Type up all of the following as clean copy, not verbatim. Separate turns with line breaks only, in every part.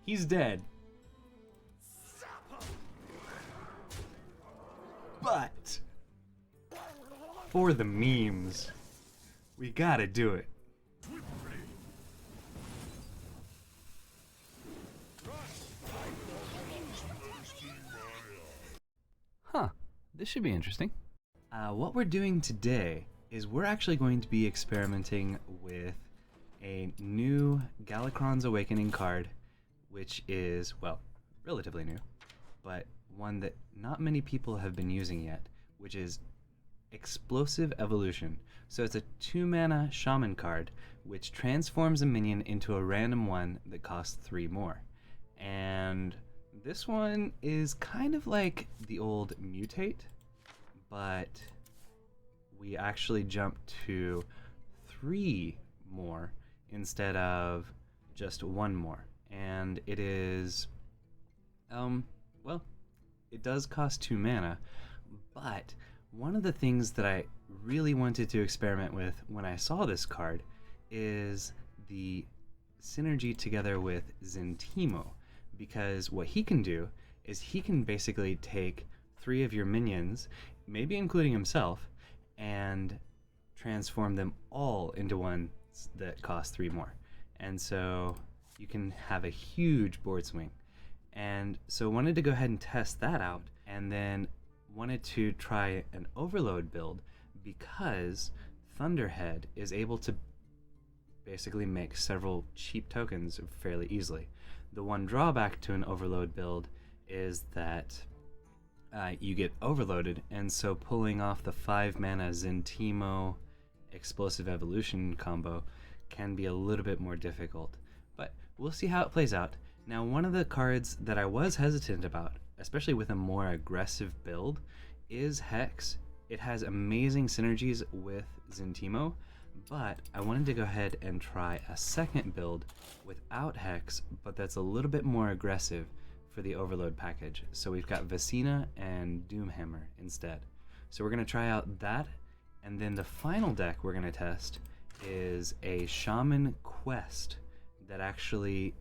He's dead. But for the memes, we gotta do it. Huh, this should be interesting. What we're doing today is we're actually going to be experimenting with a new Galakrond's Awakening card, which is, well, relatively new, but one that not many people have been using yet, which is Explosive Evolution. So it's a 2-mana Shaman card, which transforms a minion into a random one that costs 3 more. And this one is kind of like the old Mutate, but we actually jump to 3 more instead of just 1 more. And it is, well, it does cost 2 mana, but one of the things that I really wanted to experiment with when I saw this card is the synergy together with ZENTIMO, because what he can do is he can basically take 3 of your minions, maybe including himself, and transform them all into ones that cost 3 more. And so you can have a huge board swing. And so wanted to go ahead and test that out, and then wanted to try an overload build because Thunderhead is able to basically make several cheap tokens fairly easily. The one drawback to an overload build is that you get overloaded, and so pulling off the 5-mana ZENTIMO Explosive Evolution combo can be a little bit more difficult. But we'll see how it plays out. Now, one of the cards that I was hesitant about, especially with a more aggressive build, is Hex. It has amazing synergies with ZENTIMO, but I wanted to go ahead and try a second build without Hex, but that's a little bit more aggressive for the overload package. So we've got Vicina and Doomhammer instead. So we're going to try out that, and then the final deck we're going to test is a Shaman Quest that actually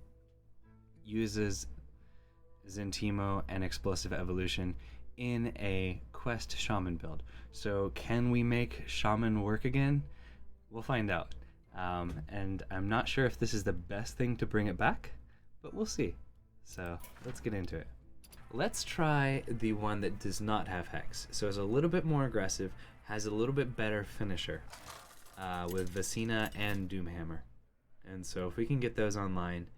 uses ZENTIMO and Explosive Evolution in a Quest Shaman build. So can we make Shaman work again? We'll find out. And I'm not sure if this is the best thing to bring it back, but we'll see. So let's get into it. Let's try the one that does not have Hex. So it's a little bit more aggressive, has a little bit better finisher with Vicina and Doomhammer. And so if we can get those online,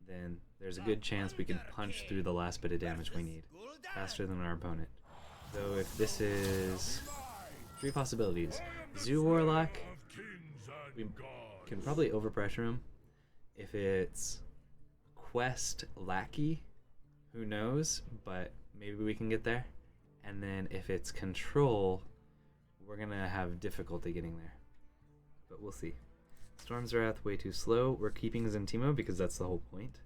then there's a good chance we can punch through the last bit of damage we need faster than our opponent. Though if this is 3 possibilities. Zoo Warlock, we can probably overpressure him. If it's Quest Lackey, who knows, but maybe we can get there. And then if it's Control, we're gonna have difficulty getting there. But we'll see. Storm's Wrath, way too slow. We're keeping ZENTIMO because that's the whole point.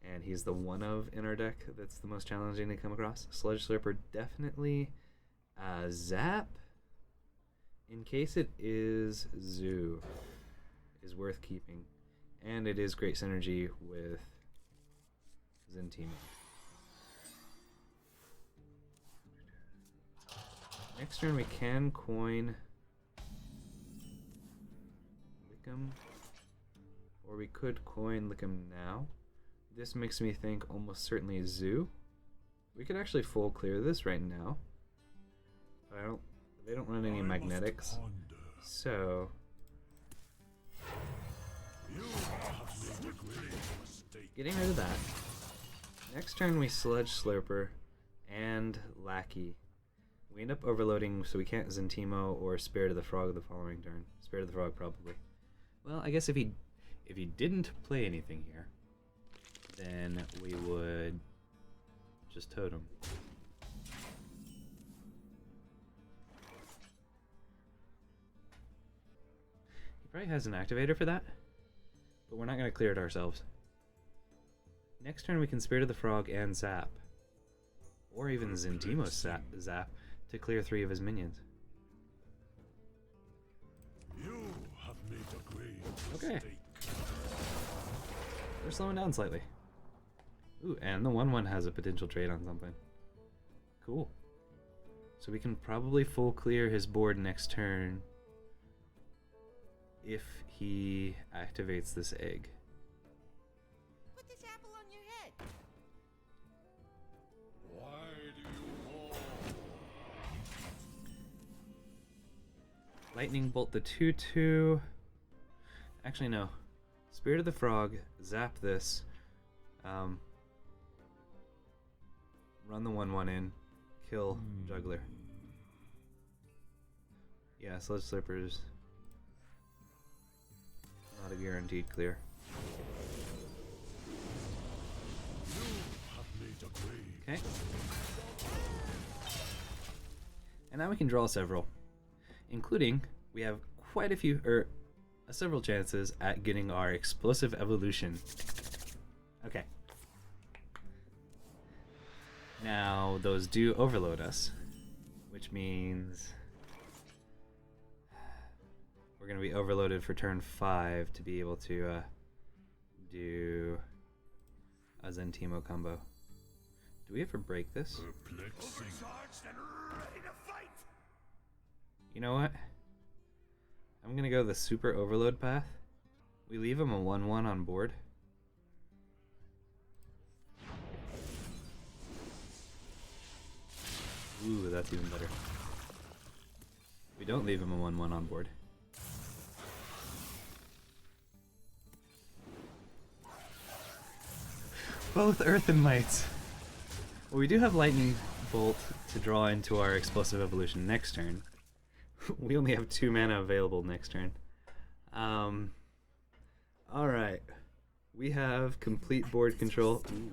And he's the one of in our deck that's the most challenging to come across. Sludge Slurper, definitely. Zap, in case it is Zoo, is worth keeping. And it is great synergy with ZENTIMO. Next turn we can coin Lickum, or we could coin Lickum now. This makes me think almost certainly Zoo. We could actually full clear this right now. But they don't run any magnetics. So getting rid of that. Next turn we Sludge Slurper and Lackey. We end up overloading, so we can't ZENTIMO or Spirit of the Frog the following turn. Spirit of the Frog probably. Well, I guess if he didn't play anything here, then we would just Totem. He probably has an activator for that, but we're not going to clear it ourselves. Next turn we can Spirit of the Frog and Zap, or even ZENTIMO Zap to clear 3 of his minions.
You have made a great
Okay. We're slowing down slightly. Ooh, and the 1/1 has a potential trade on something. Cool. So we can probably full clear his board next turn if he activates this egg.
Put this apple on your head.
Why do you call?
Lightning Bolt the 2/2. Actually, no. Spirit of the Frog, zap this. Run the 1/1 in. Kill Juggler. Yeah, Sludge Slurpers. Not a guaranteed clear. Okay. And now we can draw several. Including, we have quite a few, several chances at getting our Explosive Evolution. Okay. Now, those do overload us, which means we're going to be overloaded for turn 5 to be able to do a ZENTIMO combo. Do we ever break this? You know what? I'm going to go the super overload path. We leave him a 1/1 on board. Ooh, that's even better. We don't leave him a 1/1 on board. Both Earth and Mites. Well, we do have Lightning Bolt to draw into our Explosive Evolution next turn. We only have 2 mana available next turn. Alright. We have complete board control. Ooh.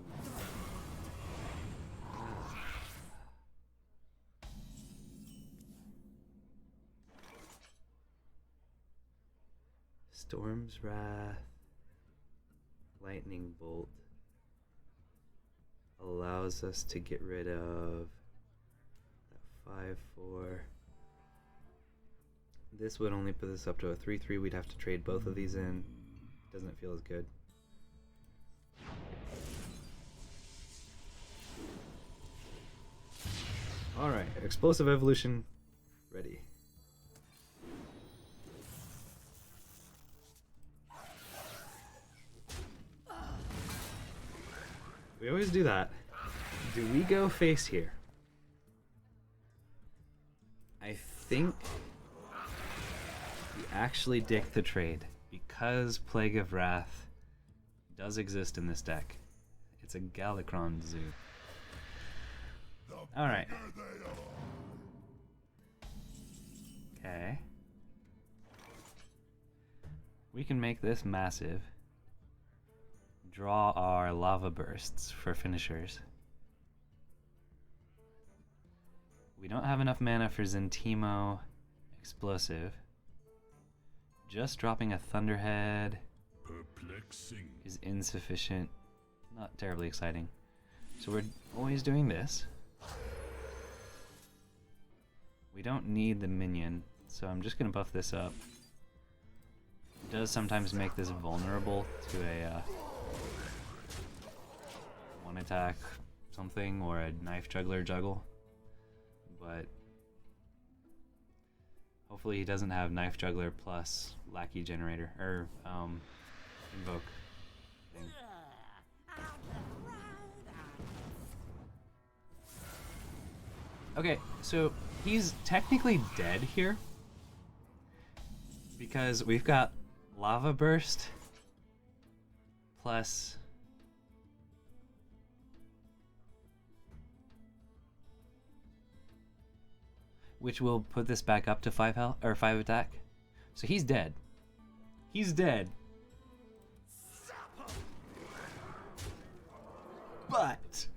Storm's Wrath, Lightning Bolt allows us to get rid of that 5/4. This would only put this up to a 3/3. We'd have to trade both of these in. Doesn't feel as good. Alright, Explosive Evolution ready. We always do that. Do we go face here? I think we actually dick the trade because Plague of Wrath does exist in this deck. It's a Galakron Zoo. Alright. Okay. We can make this massive. Draw our Lava Bursts for finishers. We don't have enough mana for ZENTIMO Explosive. Just dropping a Thunderhead is insufficient. Not terribly exciting. So we're always doing this. We don't need the minion, so I'm just going to buff this up. It does sometimes make this vulnerable to a one attack something or a Knife Juggler juggle, but hopefully he doesn't have Knife Juggler plus Lackey Generator or Invoke thing. Okay, so he's technically dead here because we've got Lava Burst plus which will put this back up to 5 health or 5 attack. So he's dead. He's dead. But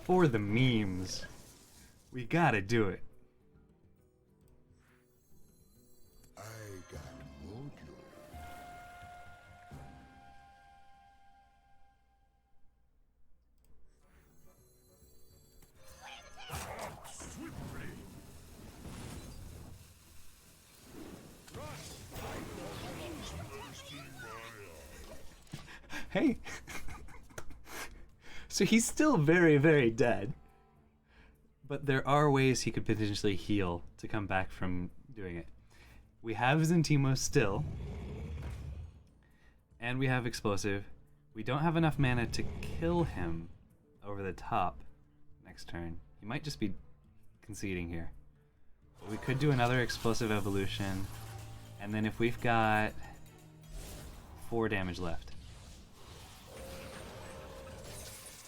for the memes, we gotta do it.
I got mojo.
Hey. So he's still very, very dead. But there are ways he could potentially heal to come back from doing it. We have ZENTIMO still. And we have Explosive. We don't have enough mana to kill him over the top next turn. He might just be conceding here. But we could do another Explosive Evolution. And then if we've got 4 damage left,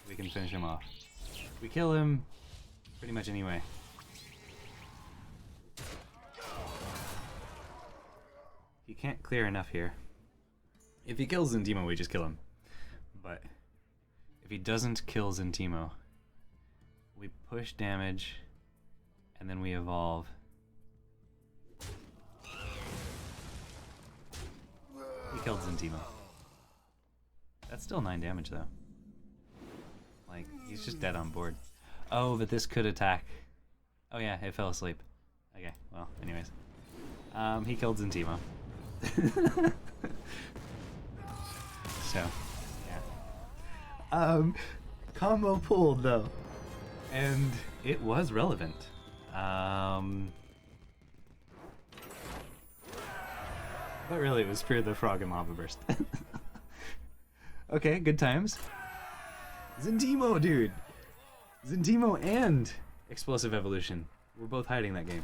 we can finish him off. We kill him pretty much anyway. He can't clear enough here. If he kills ZENTIMO, we just kill him. But if he doesn't kill ZENTIMO, we push damage and then we evolve. He killed ZENTIMO. That's still 9 damage though. Like, he's just dead on board. Oh, but this could attack. Oh yeah, it fell asleep. Okay, well, anyways. He killed ZENTIMO. So, yeah. Combo pulled though. And it was relevant. But really it was Spear the Frog and Lava Burst. Okay, good times. ZENTIMO, dude! ZENTIMO and Explosive Evolution. We're both hiding that game.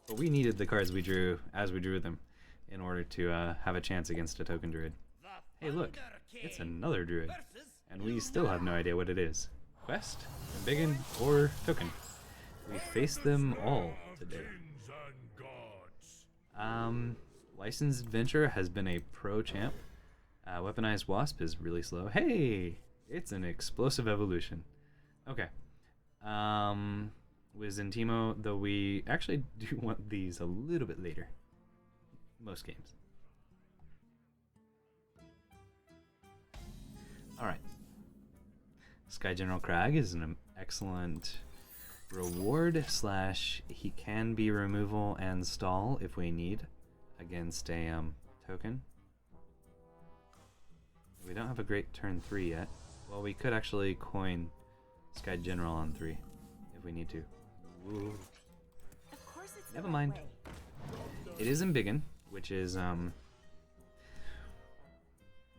But we needed the cards we drew as we drew them in order to have a chance against a token druid. Hey look, it's another druid. And we still have no idea what it is. Quest, Embiggen, or token. We faced them all today. Licensed Adventurer has been a pro champ. Weaponized Wasp is really slow. Hey! It's an Explosive Evolution. Okay. With ZENTIMO, though we actually do want these a little bit later. Most games. Alright. Sky General Kraggs is an excellent reward / he can be removal and stall if we need against a token. We don't have a great turn 3 yet. Well, we could actually coin Sky General on 3 if we need to. Ooh.
Of course it's
Never mind. It is Embiggen, which is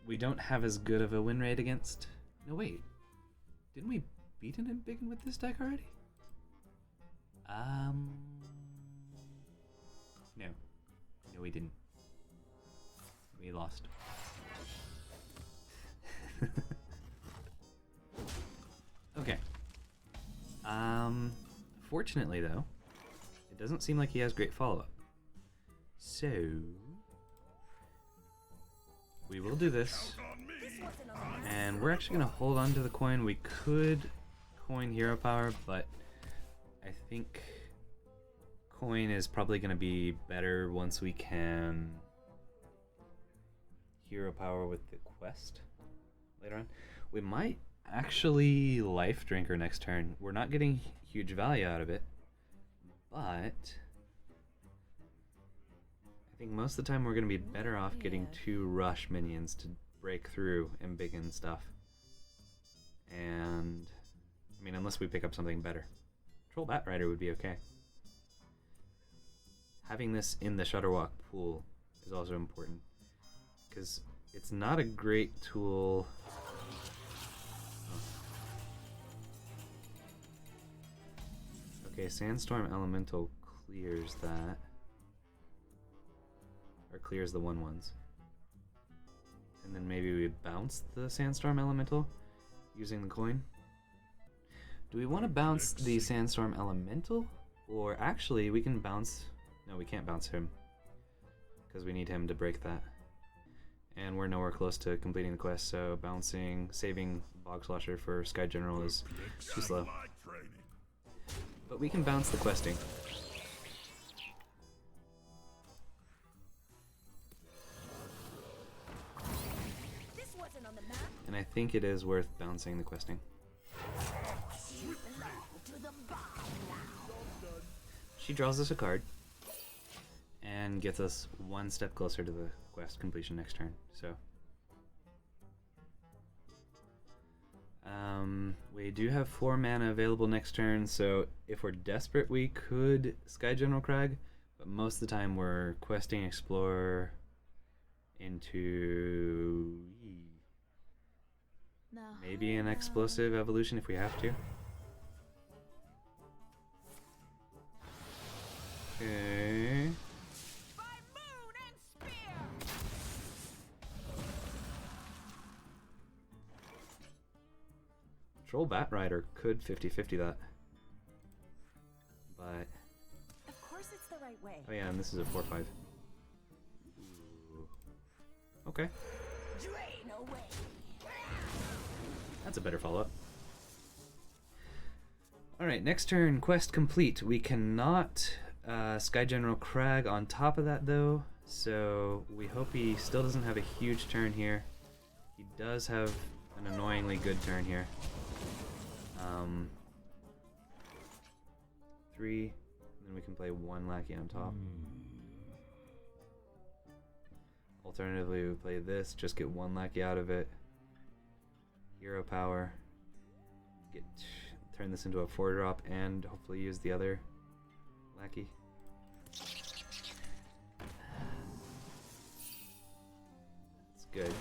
we don't have as good of a win rate against. No wait, didn't we beat an Embiggen with this deck already? No, we didn't. We lost. Okay. Fortunately though, it doesn't seem like he has great follow-up. So we will do this. And we're actually gonna hold on to the coin. We could coin hero power, but I think coin is probably gonna be better once we can hero power with the quest later on. We might actually life drinker next turn. We're not getting huge value out of it, but I think most of the time we're going to be better off getting 2 rush minions to break through Embiggen stuff. And I mean, unless we pick up something better. Troll Bat Rider would be okay. Having this in the Shutterwalk pool is also important, because it's not a great tool. Okay, Sandstorm Elemental clears that. Or clears the 1/1s. And then maybe we bounce the Sandstorm Elemental using the coin. Do we want to bounce the Sandstorm Elemental? Or actually, we can bounce... No, we can't bounce him, because we need him to break that. And we're nowhere close to completing the quest, so saving Bog Slosher for Sky General is too slow. But we can bounce the questing. And I think it is worth bouncing the questing. She draws us a card and gets us 1 step closer to the quest completion next turn. So We do have 4 mana available next turn, so if we're desperate, we could Sky General Kragg, but most of the time we're questing Explorer into maybe an Explosive Evolution if we have to. Okay. Troll Bat Rider could 50-50 that. But...
Of course it's the right way.
oh yeah, and this is a 4/5. Okay.
Drain away.
That's a better follow-up. Alright, next turn, quest complete. We cannot Sky General Kragg on top of that though, so we hope he still doesn't have a huge turn here. He does have an annoyingly good turn here. 3, and then we can play 1 Lackey on top. Alternatively, we play this, just get 1 Lackey out of it. Hero power. Turn this into a 4-drop and hopefully use the other Lackey. It's good.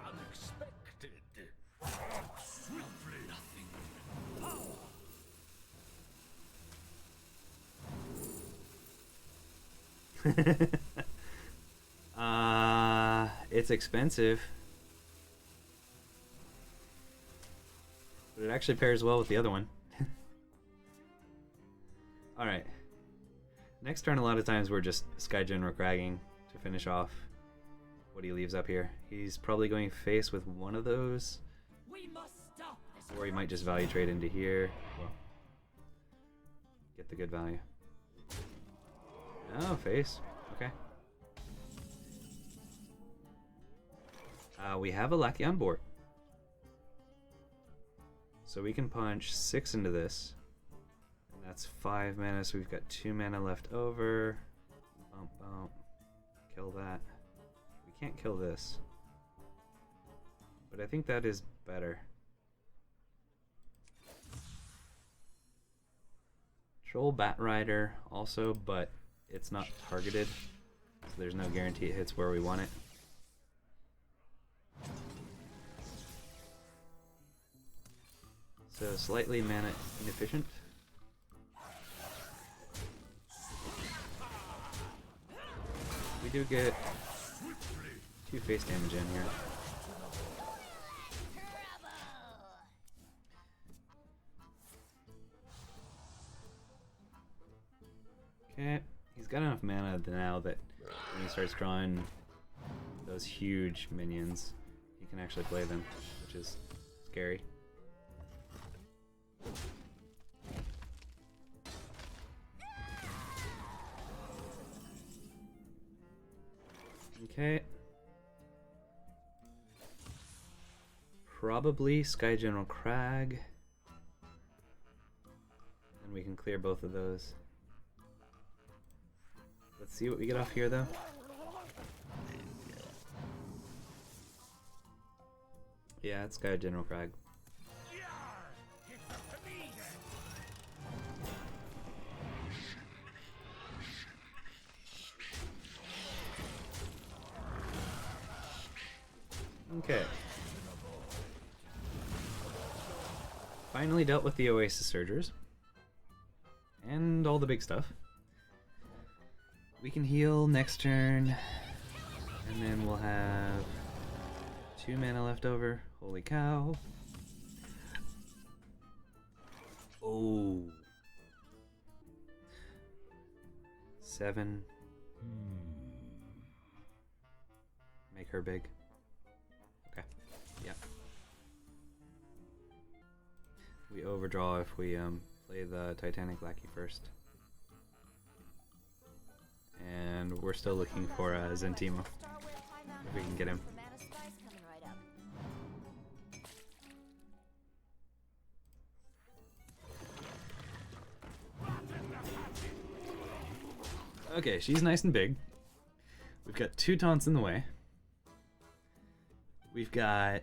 Unexpected. Swiftly. Nothing.
It's expensive. But it actually pairs well with the other one. Alright. Next turn, a lot of times we're just Sky General Kragging to finish off what he leaves up here. He's probably going face with one of those.
We must stop this.
Or he might just value trade into here. Well, get the good value. Oh, face. Okay. We have a Lackey on board. So we can punch 6 into this. And that's 5 mana, so we've got 2 mana left over. Bump, bump. Kill that. We can't kill this. But I think that is better. Troll Bat Rider also, but it's not targeted. So there's no guarantee it hits where we want it. So slightly mana inefficient. We do get 2 face damage in here. Okay, he's got enough mana now that when he starts drawing those huge minions, he can actually play them, which is scary. Okay. Probably Sky General Kragg. And we can clear both of those. Let's see what we get off here though. Yeah, it's Sky General Kragg. Okay. Finally dealt with the Oasis Surgers. And all the big stuff. We can heal next turn. And then we'll have 2 mana left over. Holy cow. Oh. 7. Make her big. Okay. Yep. We overdraw if we play the Titanic Lackey first. And we're still looking for ZENTIMO. If we can get him. Okay, she's nice and big. We've got 2 taunts in the way. We've got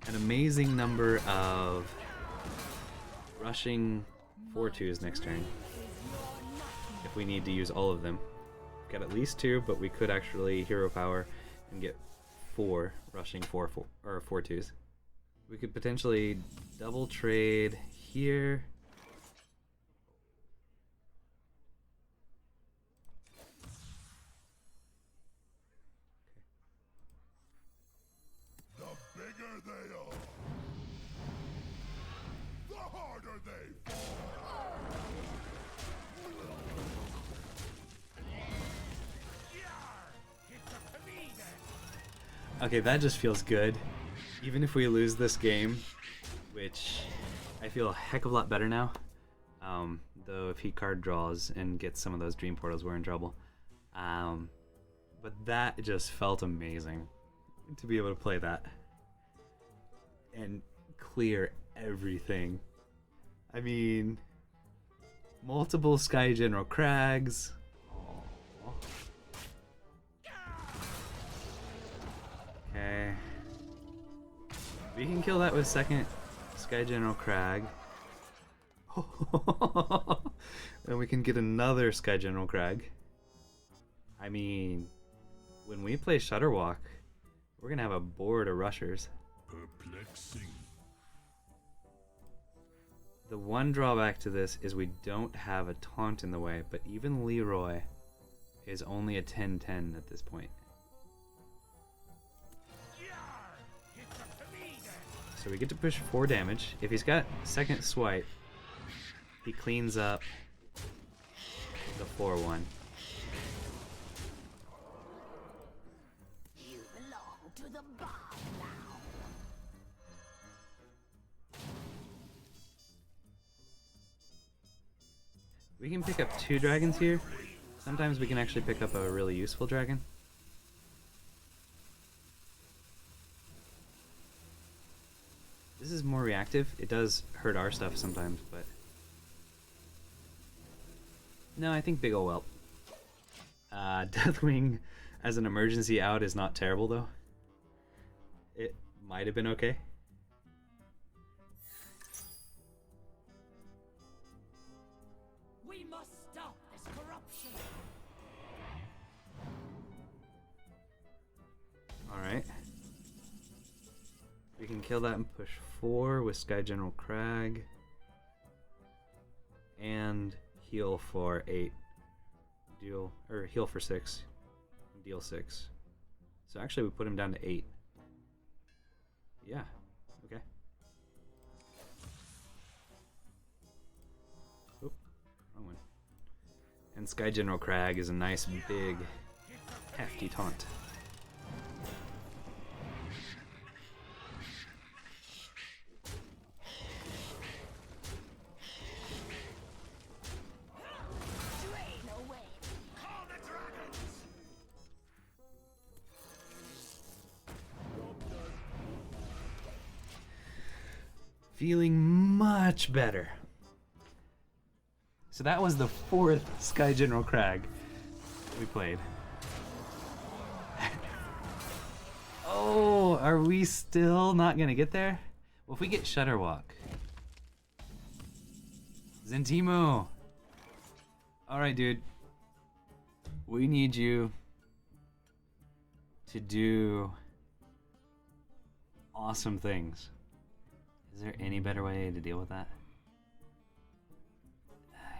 an amazing number of rushing 4/2s next turn. If we need to use all of them. We've got at least 2, but we could actually hero power and get 4 rushing 4/2s. We could potentially double trade here.
The bigger they are, the harder they fall.
Okay, that just feels good. Even if we lose this game, which I feel a heck of a lot better now. Though if he card draws and gets some of those dream portals, we're in trouble. But that just felt amazing to be able to play that and clear everything. I mean, multiple Sky General Kraggs. Okay. We can kill that with second Sky General Kragg. Then we can get another Sky General Kragg. I mean, when we play Shutterwalk, we're gonna have a board of rushers.
Perplexing.
The one drawback to this is we don't have a taunt in the way, but even Leroy is only a 10/10 at this point. So we get to push 4 damage. If he's got second swipe, he cleans up the 4/1.
You belong to the bomb now.
We can pick up 2 dragons here. Sometimes we can actually pick up a really useful dragon. This is more reactive. It does hurt our stuff sometimes, but... No, I think big ol' whelp. Deathwing as an emergency out is not terrible, though. It might have been okay.
We must stop this corruption.
Alright. We can kill that and push 4 with Sky General Kragg. And heal for 8. Heal for 6. Deal 6. So actually we put him down to 8. Yeah, okay. Oop, wrong one. And Sky General Kragg is a nice big hefty taunt.
Drain away.
Call the dragons!
Feeling much better. So that was the 4th Sky General Kragg we played. Oh, are we still not gonna get there? Well, if we get Shutterwalk. ZENTIMO! Alright, dude. We need you to do awesome things. Is there any better way to deal with that?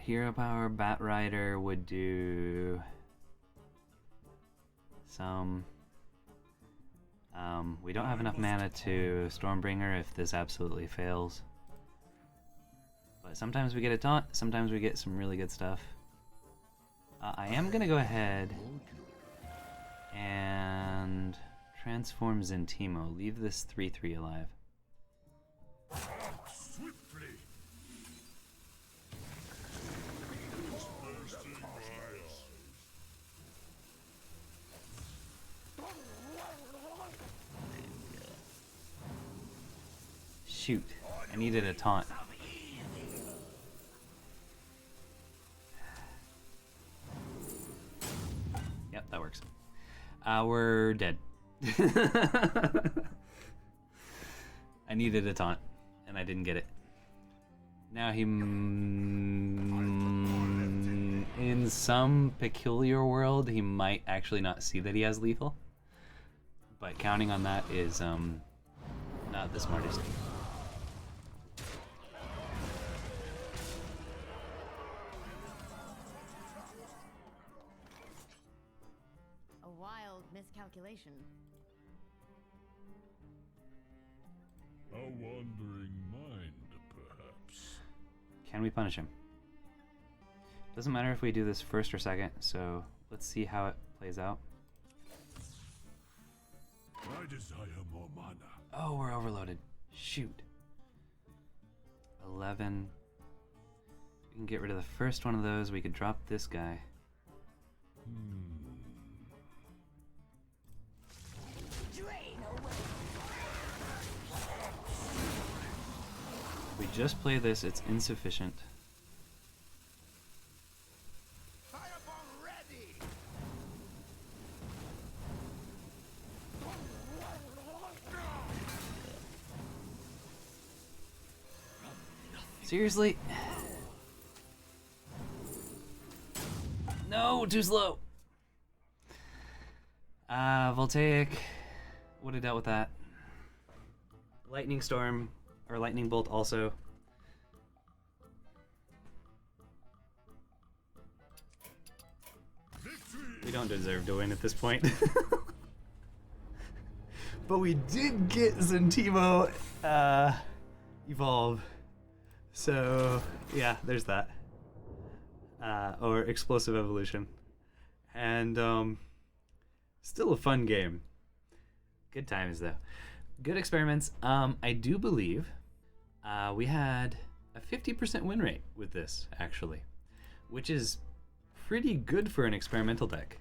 Hero Power Bat Rider would do some... we don't have enough mana to Stormbringer if this absolutely fails. But sometimes we get a taunt, sometimes we get some really good stuff. I am gonna go ahead and transform ZENTIMO. Leave this 3/3 alive.
Swiftly!
Shoot, I needed a taunt. We're dead. I needed a taunt, and I didn't get it. Now he... in some peculiar world, he might actually not see that he has lethal. But counting on that is not the smartest.
A wild miscalculation.
A wandering mind, perhaps.
Can we punish him? Doesn't matter if we do this first or second, so let's see how it plays out.
I desire more mana.
Oh, we're overloaded. Shoot. 11. We can get rid of the first one of those. We could drop this guy.
Drain away.
If we just play this, it's insufficient.
Fireball ready!
Seriously? No, too slow. Voltaic would have dealt with that. Lightning Storm, or Lightning Bolt also.
Victory!
We don't deserve to win at this point. But we did get ZENTIMO evolve. So, yeah, there's that. Or Explosive Evolution. And, still a fun game. Good times, though. Good experiments. I do believe we had a 50% win rate with this, actually. Which is pretty good for an experimental deck.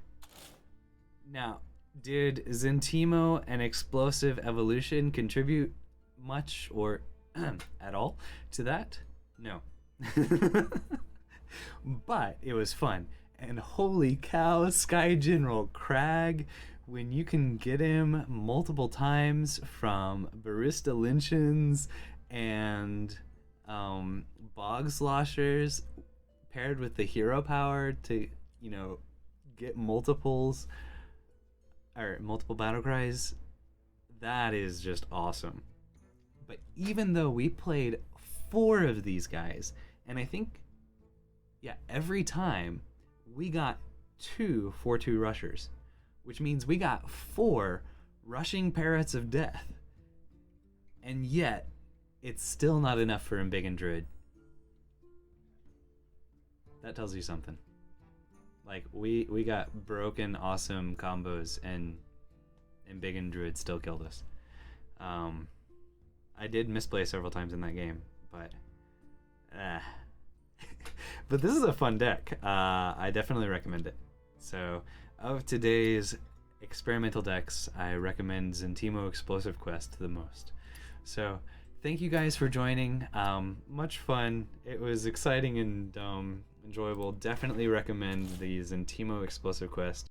Now, did ZENTIMO and Explosive Evolution contribute much or at all to that? No. But it was fun. And holy cow, Sky General Kraggs, when you can get him multiple times from Barista Lynchins and Bog Sloshers paired with the hero power to, you know, get multiples or multiple battle cries, that is just awesome. But even though we played 4 of these guys, and I think, yeah, every time we got 2 4/2 rushers, which means we got 4 rushing Parrots of Death, and yet it's still not enough for Embiggen Druid. That tells you something. Like, we got broken awesome combos, and Embiggen Druid still killed us. I did misplay several times in that game, but but this is a fun deck. I definitely recommend it. So, of today's experimental decks, I recommend ZENTIMO Explosive Quest the most. So, thank you guys for joining. Much fun. It was exciting and enjoyable. Definitely recommend the ZENTIMO Explosive Quest.